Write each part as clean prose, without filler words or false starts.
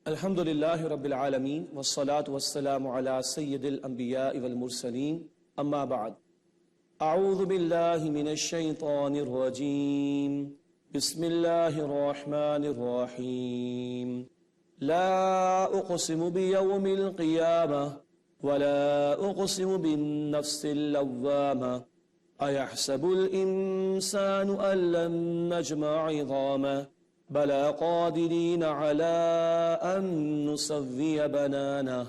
الحمد للہ رب العالمین والصلاة والسلام علی سید الانبیاء والمرسلین اما بعد اعوذ باللہ من الشیطان الرجیم بسم اللہ الرحمن الرحیم لا اقسم بیوم القیامہ ولا اقسم بالنفس اللوامہ ایحسب الانسان ان لن نجمع عظامہ بلا قادرین علی ان نسوی بنانہ۔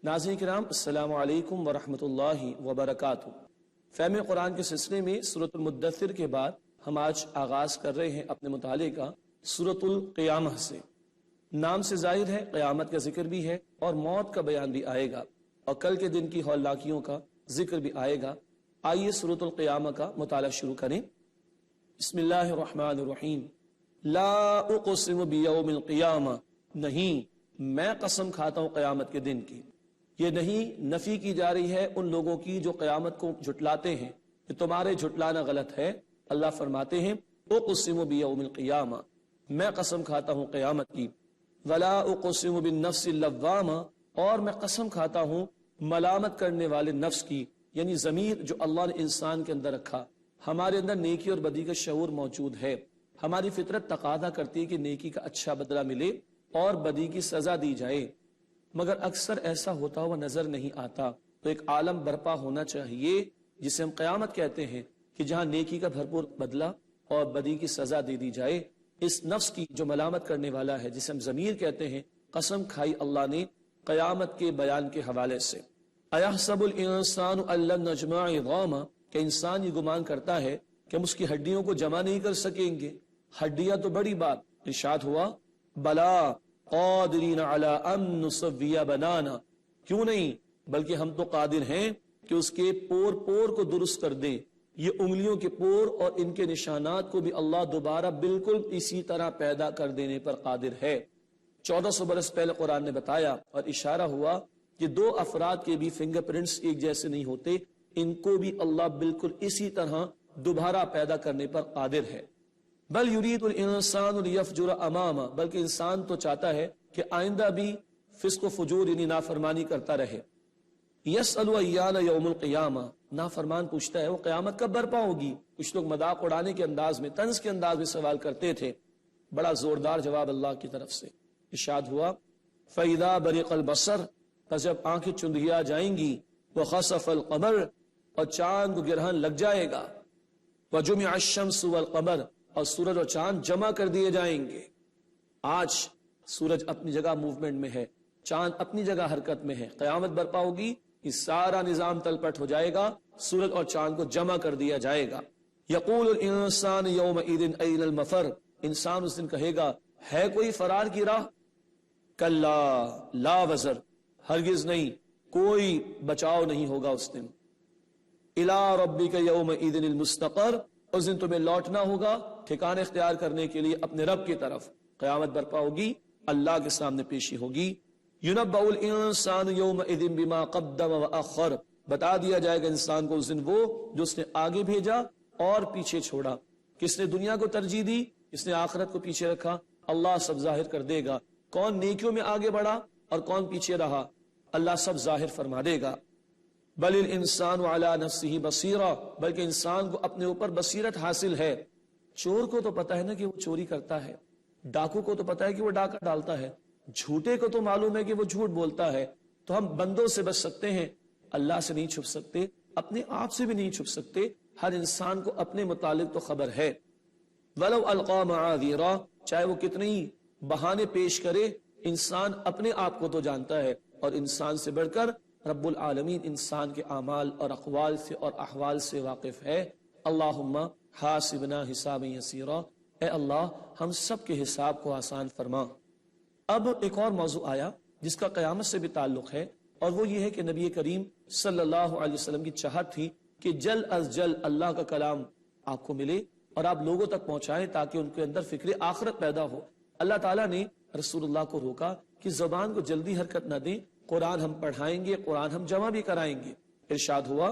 ناظرین کرام، السلام علیکم ورحمۃ اللہ وبرکاتہ۔ فہم قرآن کے سلسلے میں سورۃ المدثر کے بعد ہم آج آغاز کر رہے ہیں اپنے مطالعے کا سورۃ القیامہ سے۔ نام سے ظاہر ہے قیامت کا ذکر بھی ہے اور موت کا بیان بھی آئے گا اور کل کے دن کی ہولناکیوں کا ذکر بھی آئے گا۔ آئیے سورۃ القیامہ کا مطالعہ شروع کریں۔ بسم اللہ الرحمن الرحیم۔ لا اقسم بیوم القیامہ، نہیں میں قسم کھاتا ہوں قیامت کے دن کی۔ یہ نہیں نفی کی جا رہی ہے ان لوگوں کی جو قیامت کو جھٹلاتے ہیں کہ تمہارے جھٹلانا غلط ہے۔ اللہ فرماتے ہیں اقسم بیوم القیامہ، میں قسم کھاتا ہوں قیامت کی۔ ولا اقسم بالنفس اللوامہ، اور میں قسم کھاتا ہوں ملامت کرنے والے نفس کی، یعنی ضمیر جو اللہ نے انسان کے اندر رکھا۔ ہمارے اندر نیکی اور بدی کا شعور موجود ہے۔ ہماری فطرت تقاضا کرتی ہے کہ نیکی کا اچھا بدلہ ملے اور بدی کی سزا دی جائے، مگر اکثر ایسا ہوتا ہوا نظر نہیں آتا۔ تو ایک عالم برپا ہونا چاہیے جسے ہم قیامت کہتے ہیں، کہ جہاں نیکی کا بھرپور بدلہ اور بدی کی سزا دے دی جائے۔ اس نفس کی جو ملامت کرنے والا ہے، جسے ہم ضمیر کہتے ہیں، قسم کھائی اللہ نے قیامت کے بیان کے حوالے سے۔ ایحسب الانسان ان لن نجمع عظامہ، کہ انسان یہ گمان کرتا ہے کہ ہم اس کی ہڈیوں کو جمع نہیں کر سکیں گے۔ ہڈیاں تو بڑی بات، ارشاد ہوا بلا قادرین علی ان نسوی بنانا، کیوں نہیں بلکہ ہم تو قادر ہیں کہ اس کے پور پور کو درست کر دیں۔ یہ انگلیوں کے پور اور ان کے نشانات کو بھی اللہ دوبارہ بالکل اسی طرح پیدا کر دینے پر قادر ہے۔ 1400 برس پہلے قرآن نے بتایا اور اشارہ ہوا کہ دو افراد کے بھی فنگر پرنٹس ایک جیسے نہیں ہوتے، ان کو بھی اللہ بالکل اسی طرح دوبارہ پیدا کرنے پر قادر ہے۔ بل یرید الانسان لیفجر امامہ، بلکہ انسان تو چاہتا ہے کہ آئندہ بھی فسق و فجور یعنی نافرمانی کرتا رہے۔ یسأل ایان یوم القیامہ، نافرمان پوچھتا ہے وہ قیامت کب برپا ہوگی۔ کچھ لوگ مذاق اڑانے کے انداز میں، طنز کے انداز میں سوال کرتے تھے، بڑا زوردار جواب اللہ کی طرف سے ارشاد ہوا فَإِذَا بَرِقَ الْبَصَرُ، پس جب آنکھیں چندھیا جائیں گی، وَخَسَفَ الْقَمَرُ، اور چاند کو گرہن لگ جائے گا، وَجُمِعَ الشَّمْسُ وَالْقَمَرُ، اور سورج اور چاند جمع کر دیے جائیں گے۔ آج سورج اپنی جگہ موومنٹ میں ہے، چاند اپنی جگہ حرکت میں ہے۔ قیامت برپا ہوگی، یہ سارا نظام تلپٹ ہو جائے گا، سورج اور چاند کو جمع کر دیا جائے گا۔ یقول الانسان یومئذ این المفر، انسان اس دن کہے گا ہے کوئی فرار کی راہ؟ کلا لا وزر، ہرگز نہیں، کوئی بچاؤ نہیں ہوگا اس دن۔ الی ربک یومئذ المستقر، اس دن تمہیں لوٹنا ہوگا ٹھکانے اختیار کرنے کے لیے اپنے رب کی طرف۔ قیامت برپا ہوگی، اللہ کے سامنے پیشی ہوگی۔ ینبأ الانسان یومئذ بما قدم واخر، بتا دیا جائے گا انسان کو اس دن وہ جو اس نے آگے بھیجا اور پیچھے چھوڑا۔ کس نے دنیا کو ترجیح دی، کس نے آخرت کو پیچھے رکھا، اللہ سب ظاہر کر دے گا۔ کون نیکیوں میں آگے بڑھا اور کون پیچھے رہا، اللہ سب ظاہر فرما دے گا۔ بل الانسان علی نفسہ بصیرہ، بلکہ انسان کو اپنے اوپر بصیرت حاصل ہے۔ چور کو تو پتا ہے نا کہ وہ چوری کرتا ہے، ڈاکو کو تو پتا ہے کہ وہ ڈاکہ ڈالتا ہے، جھوٹے کو تو معلوم ہے کہ وہ جھوٹ بولتا ہے۔ تو ہم بندوں سے بچ سکتے ہیں، اللہ سے نہیں چھپ سکتے، اپنے آپ سے بھی نہیں چھپ سکتے۔ ہر انسان کو اپنے متعلق تو خبر ہے۔ ولو القى معاذیرا، چاہے وہ کتنی بہانے پیش کرے، انسان اپنے آپ کو تو جانتا ہے، اور انسان سے بڑھ کر رب العالمین انسان کے اعمال اور اقوال سے اور احوال سے واقف ہے۔ اللہم حاسبنا حسابا یسیرا، اے اللہ ہم سب کے حساب کو آسان فرما۔ اب ایک اور موضوع آیا جس کا قیامت سے بھی تعلق ہے، اور وہ یہ ہے کہ نبی کریم صلی اللہ علیہ وسلم کی چاہت تھی کہ جلد از جلد اللہ کا کلام آپ کو ملے اور آپ لوگوں تک پہنچائیں تاکہ ان کے اندر فکر آخرت پیدا ہو۔ اللہ تعالیٰ نے رسول اللہ کو روکا کہ زبان کو جلدی حرکت نہ دیں، قرآن ہم پڑھائیں گے، قرآن ہم جمع بھی کرائیں گے۔ ارشاد ہوا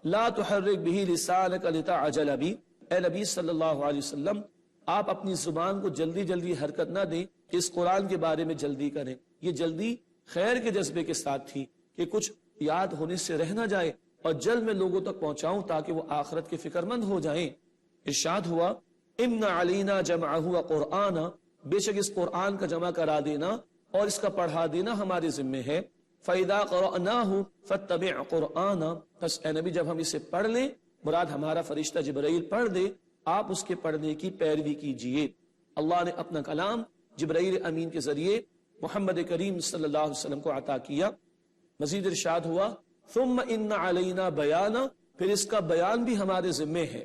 لا تحرک به لسانک لتعجل به، اے نبی صلی اللہ علیہ وسلم آپ اپنی زبان کو جلدی جلدی حرکت نہ دیں کہ اس قرآن کے بارے میں جلدی کریں. یہ جلدی خیر کے جذبے کے ساتھ تھی کہ کچھ یاد ہونے سے رہ نہ جائے اور جلد میں لوگوں تک پہنچاؤں تاکہ وہ آخرت کے فکر مند ہو جائیں. ارشاد ہوا ان علینا جمعہ وقرآن، بے شک اس قرآن کا جمع کرا دینا اور اس کا پڑھا دینا ہمارے ذمے ہے. فَإِذَا قَرَأْنَاهُ فَاتَّبِعْ قُرْآنَ، پس اے نبی جب ہم اسے پڑھ لیں، مراد ہمارا فرشتہ جبرائیل پڑھ دے، آپ اس کے پڑھنے کی پیروی کیجئے. اللہ نے اپنا کلام جبرائیل امین کے ذریعے محمد کریم صلی اللہ علیہ وسلم کو عطا کیا. مزید ارشاد ہوا ثم ان علینا بیانا، پھر اس کا بیان بھی ہمارے ذمے ہے.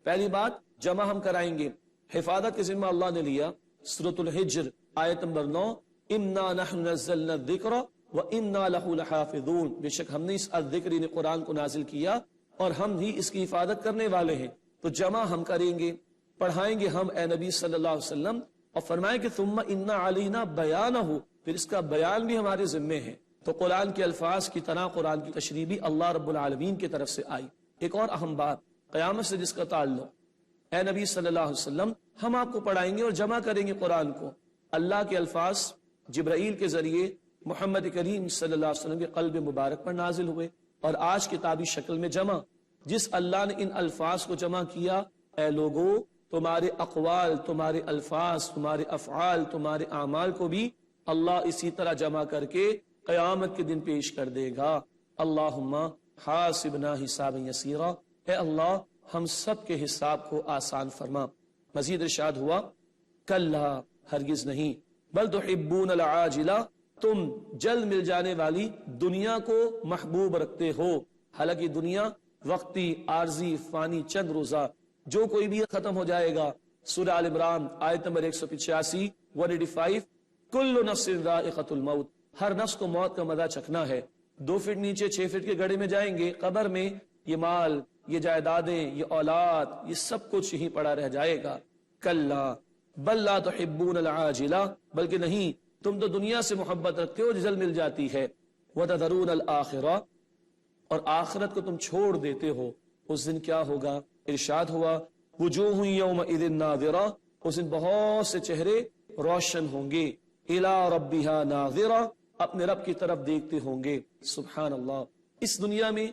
پہلی بات جمع ہم کرائیں گے، حفاظت کے ذمہ اللہ نے لیا. سورۃ الحجر آیت نمبر 9 انا نحن نزلنا الذکر وانا له لحافظون، بے شک ہم نے اس الذکر نے قرآن کو نازل کیا اور ہم ہی اس کی حفاظت کرنے والے ہیں. تو جمع ہم کریں گے، پڑھائیں گے ہم اے نبی صلی اللہ علیہ وسلم، اور فرمائیں کہ ثم ان علینا بیانہ، پھر اس کا بیان بھی ہمارے ذمے ہے. تو قرآن کے الفاظ کی طرح قرآن کی تشریح بھی اللہ رب العالمین کی طرف سے آئی. ایک اور اہم بات قیامت سے جس کا تعلق، اے نبی صلی اللہ علیہ وسلم ہم آپ کو پڑھائیں گے اور جمع کریں گے قرآن کو. اللہ کے الفاظ جبرائیل کے ذریعے محمد کریم صلی اللہ علیہ وسلم کے قلب مبارک پر نازل ہوئے اور آج کتابی شکل میں جمع. جس اللہ نے ان الفاظ کو جمع کیا، اے لوگو تمہارے اقوال، تمہارے الفاظ، تمہارے افعال، تمہارے اعمال کو بھی اللہ اسی طرح جمع کر کے قیامت کے دن پیش کر دے گا. اللہم حاسبنا حسابا یسیرا، اے اللہ ہم سب کے حساب کو آسان فرما. مزید ارشاد ہوا کلا، ہرگز نہیں، بل تحبون العاجلہ، تم جلد مل جانے والی دنیا کو محبوب رکھتے ہو. حالانکہ دنیا وقتی، عارضی، فانی، چند روزہ، جو کوئی بھی ختم ہو جائے گا. سورہ آل عمران آیت نمبر 185 185 کل نفس ذائقۃ الموت، ہر نفس کو موت کا مزہ چکھنا ہے. 2 فٹ نیچے 6 فٹ کے گڑھے میں جائیں گے، قبر میں یہ مال، یہ جائیدادیں، یہ اولاد، یہ سب کچھ ہی پڑا رہ جائے گا. کلا بل لا تحبون العاجلہ، بلکہ نہیں، تم تو دنیا سے محبت رکھتے ہو جو جلد مل جاتی ہے. وتذرون الآخرہ، اور آخرت کو تم چھوڑ دیتے ہو. اس دن کیا ہوگا؟ ارشاد ہوا وجوہ یومئذ ناظرہ، اس دن بہت سے چہرے روشن ہوں گے. الی ربها ناظرہ، اپنے رب کی طرف دیکھتے ہوں گے. سبحان اللہ، اس دنیا میں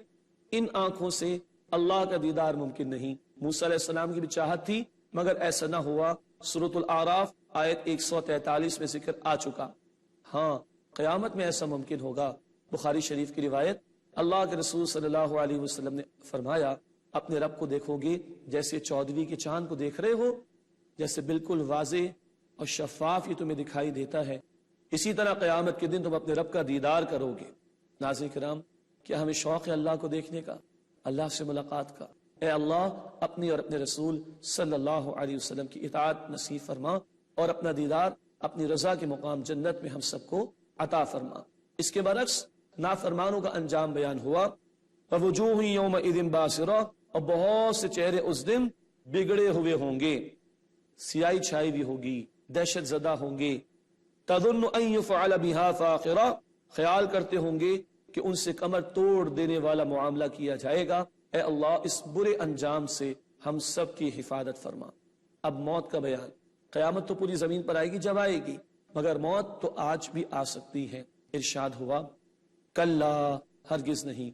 ان آنکھوں سے اللہ کا دیدار ممکن نہیں. موسیٰ علیہ السلام کی بھی چاہت تھی مگر ایسا نہ ہوا. سورۃ الاعراف آیت 143 میں ذکر آ چکا. ہاں قیامت میں ایسا ممکن ہوگا. بخاری شریف کی روایت، اللہ کے رسول صلی اللہ علیہ وسلم نے فرمایا اپنے رب کو دیکھو گے جیسے 14ویں کے چاند کو دیکھ رہے ہو، جیسے بالکل واضح اور شفاف یہ تمہیں دکھائی دیتا ہے، اسی طرح قیامت کے دن تم اپنے رب کا دیدار کرو گے. ناظرین کرام، کیا ہمیں شوق ہے اللہ کو دیکھنے کا، اللہ سے ملاقات کا؟ اے اللہ اپنی اور اپنے رسول صلی اللہ علیہ وسلم کی اطاعت نصیب فرما اور اپنا دیدار، اپنی رضا کے مقام جنت میں ہم سب کو عطا فرما. اس کے برعکس نافرمانوں کا انجام بیان ہوا وَوُجُوهٌ يَوْمَئِذٍ بَاسِرَةٌ، اور بہت سے چہرے اس دن بگڑے ہوئے ہوں گے، سیاہی چھائی بھی ہوگی، دہشت زدہ ہوں گے. تَظُنُّ أَن يُفْعَلَ بِهَا فَاقِرَةٌ، خیال کرتے ہوں گے کہ ان سے کمر توڑ دینے والا معاملہ کیا جائے گا. اے اللہ اس برے انجام سے ہم سب کی حفاظت فرما. اب موت کا بیان. قیامت تو پوری زمین پر آئے گی جب آئے گی، مگر موت تو آج بھی آ سکتی ہے. ارشاد ہوا کلا، ہرگز نہیں،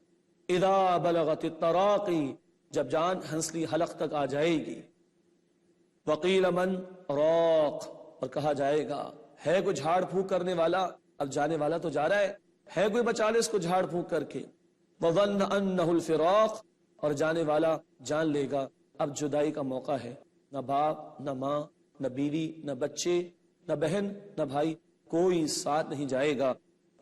اذا بلغت التراقی، جب جان ہنسلی حلق تک آ جائے گی. وقیل من راق، اور کہا جائے گا ہے کوئی جھاڑ پھونک کرنے والا؟ اب جانے والا تو جا رہا ہے کوئی بچا لے اس کو جھاڑ پھونک کر کے. وظن انہ الفراق، اور جانے والا جان لے گا اب جدائی کا موقع ہے. نہ باپ، نہ ماں، نہ بیوی، نہ بچے، نہ بہن، نہ بھائی، کوئی ساتھ نہیں جائے گا.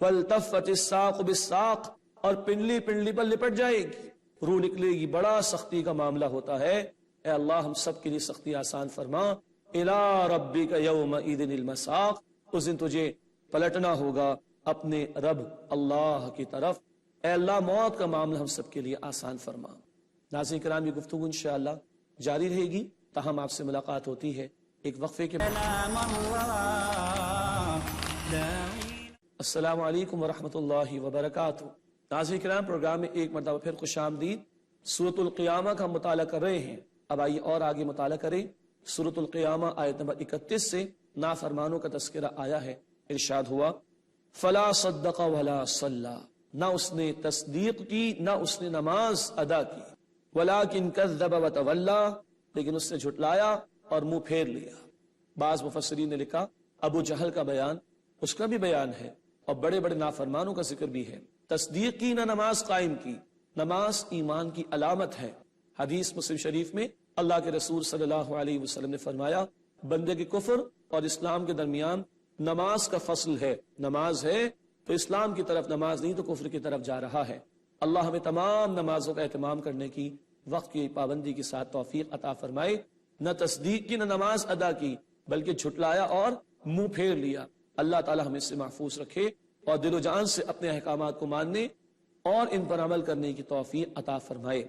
والتفت الساق بالساق، اور پنڈلی پنڈلی پر لپٹ جائے گی، روح نکلے گی. بڑا سختی کا معاملہ ہوتا ہے. اے اللہ ہم سب کے لیے سختی آسان فرما. الی ربک یومئذ المساق، اس دن تجھے پلٹنا ہوگا اپنے رب اللہ کی طرف. اے اللہ موت کا معاملہ ہم سب کے لیے آسان فرما. ناظرین کرام، یہ گفتگو انشاءاللہ جاری رہے گی تاہم آپ سے ملاقات ہوتی ہے ایک وقفے کے بعد. السلام علیکم ورحمۃ اللہ وبرکاتہ. ناظرین کرام، پروگرام میں ایک مرتبہ پھر خوش آمدید. سورۃ القیامہ کا ہم مطالعہ کر رہے ہیں. اب آئیے اور آگے مطالعہ کریں. سورۃ القیامہ آیت نمبر 31 سے نافرمانوں کا تذکرہ آیا ہے، ارشاد ہوا فلا صدق ولا صلی، نہ اس نے تصدیق کی نہ اس نے نماز ادا کی، ولکن کذب وتولی، لیکن اس نے جھٹلایا اور منہ پھیر لیا۔ بعض مفسرین نے لکھا ابو جہل کا بیان اس کا بھی بیان ہے، اور بڑے بڑے نافرمانوں کا ذکر بھی ہے۔ تصدیق کی نہ نماز قائم کی، نماز ایمان کی علامت ہے۔ حدیث مسلم شریف میں اللہ کے رسول صلی اللہ علیہ وسلم نے فرمایا بندے کے کفر اور اسلام کے درمیان نماز کا فصل ہے، نماز ہے تو اسلام کی طرف، نماز نہیں تو کفر کی طرف جا رہا ہے۔ اللہ ہمیں تمام نمازوں کا اہتمام کرنے کی، وقت کی پابندی کے ساتھ توفیق عطا فرمائے۔ نہ تصدیق کی نہ نماز ادا کی، بلکہ جھٹلایا اور منہ پھیر لیا۔ اللہ تعالی ہمیں اس سے محفوظ رکھے اور دل و جان سے اپنے احکامات کو ماننے اور ان پر عمل کرنے کی توفیق عطا فرمائے۔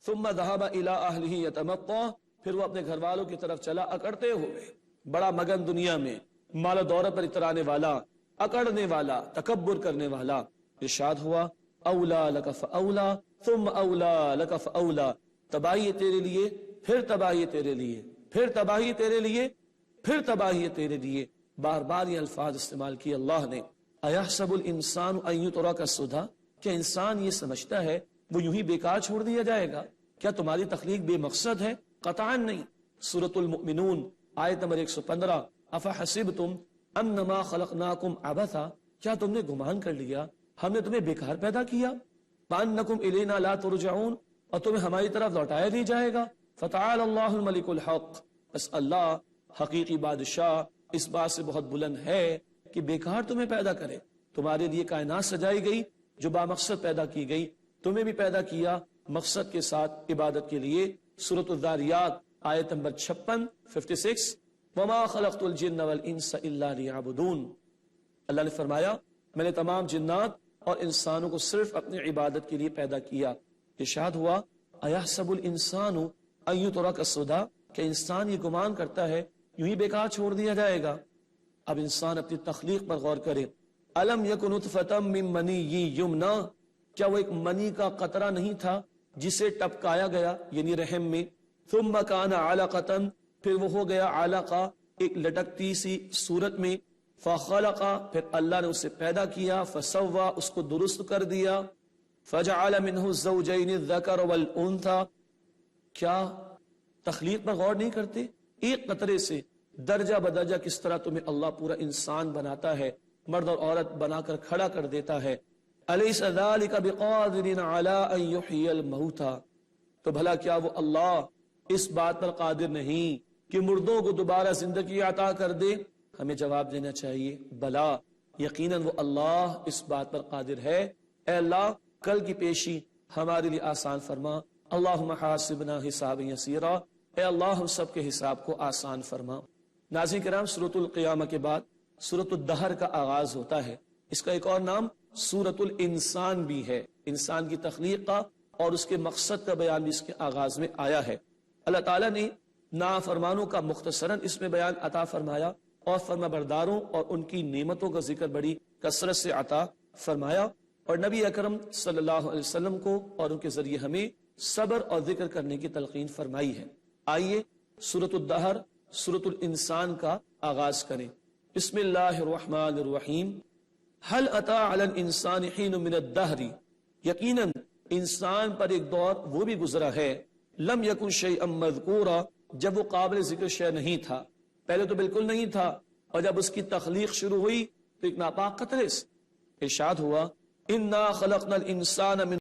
ثم ذهب الى اهله يتمطى، پھر وہ اپنے گھر والوں کی طرف چلا اکڑتے ہوئے، بڑا مگن دنیا میں، مال و دولت پر اترانے والا، اکڑنے والا، تکبر کرنے والا۔ ارشاد ہوا اولا لک فاولا ثم اولا لک فاولا، تباہی تیرے لیے، پھر تباہی تیرے لیے، پھر تباہی تیرے لیے، پھر تباہی تیرے لیے۔ بار بار یہ الفاظ استعمال کیے اللہ نے۔ ایحسب الانسان ان یترک سدی، کیا انسان یہ سمجھتا ہے وہ یوں ہی بیکار چھوڑ دیا جائے گا؟ کیا تمہاری تخلیق بے مقصد ہے؟ قطعاً نہیں۔ سورۃ المؤمنون آیت نمبر 115، افحسبتم انما خلقناکم عبثا، کیا تم نے گمان کر لیا ہم نے تمہیں بیکار پیدا کیا؟ وانکم الینا لا ترجعون، اور تمہیں ہماری طرف لوٹایا نہیں جائے گا۔ فتعال اللہ الملک الحق، بس اللہ حقیقی بادشاہ اس بات سے بہت بلند ہے کہ بیکار تمہیں پیدا کرے۔ تمہارے لیے کائنات سجائی گئی جو بامقصد پیدا کی گئی، تمہیں بھی پیدا کیا مقصد کے ساتھ، عبادت کے لیے۔ سورۃ الذاریات آیت نمبر 56 56، وما خلقت الجن والانس الا لیعبدون، اللہ نے فرمایا میں نے تمام جنات اور انسانوں کو صرف اپنی عبادت کے لیے پیدا کیا۔ ارشاد ہوا ایحسب الانسان ان یترک سدی، کہ انسان یہ گمان کرتا ہے یوں ہی بیکار چھوڑ دیا جائے گا۔ اب انسان اپنی تخلیق پر غور کرے۔ الم یکن نطفۃ من منی یمنی، کیا وہ ایک منی کا قطرہ نہیں تھا جسے ٹپکایا گیا یعنی رحم میں؟ ثم کان علقۃ، پھر وہ ہو گیا علقہ، ایک لٹکتی سی صورت میں۔ فخلق، پھر اللہ نے اسے پیدا کیا۔ فسوا، اس کو درست کر دیا۔ فجعل منہ الزوجین الذکر والانثى، کیا تخلیق پر غور نہیں کرتے؟ ایک قطرے سے درجہ بدرجہ کس طرح تمہیں اللہ پورا انسان بناتا ہے، مرد اور عورت بنا کر کھڑا کر دیتا ہے۔ الیس ذلک بقادر علی ان یحیی الموتى، تو بھلا کیا وہ اللہ اس بات پر قادر نہیں کہ مردوں کو دوبارہ زندگی عطا کر دے؟ ہمیں جواب دینا چاہیے بلا، یقیناً وہ اللہ اس بات پر قادر ہے۔ اے اللہ کل کی پیشی ہمارے لیے آسان فرما۔ اللہم حاسبنا حسابا یسیرا، اے اللہ ہم سب کے حساب کو آسان فرما۔ ناظرین کرام، سورۃ القیامہ کے بعد سورۃ الدہر کا آغاز ہوتا ہے۔ اس کا ایک اور نام سورۃ الانسان بھی ہے، انسان کی تخلیق کا اور اس کے مقصد کا بیان بھی اس کے آغاز میں آیا ہے۔ اللہ تعالیٰ نے نافرمانوں کا مختصراً اس میں بیان عطا فرمایا اور فرما برداروں اور ان کی نعمتوں کا ذکر بڑی کثرت سے عطا فرمایا، اور نبی اکرم صلی اللہ علیہ وسلم کو اور ان کے ذریعے ہمیں صبر اور ذکر کرنے کی تلقین فرمائی ہے۔ آئیے سورۃ الدہر، سورۃ الانسان کا آغاز کریں۔ بسم اللہ الرحمن الرحیم۔ هل اتى على الانسان حين من الدهر، یقیناً انسان پر ایک دور وہ بھی گزرا ہے، لم يكن شيئا مذکورا، جب وہ قابل ذکر شے نہیں تھا، پہلے تو بالکل نہیں تھا، اور جب اس کی تخلیق شروع ہوئی تو ایک ناپاک قطرے سے۔ ارشاد ہوا انا خلقنا الانسان من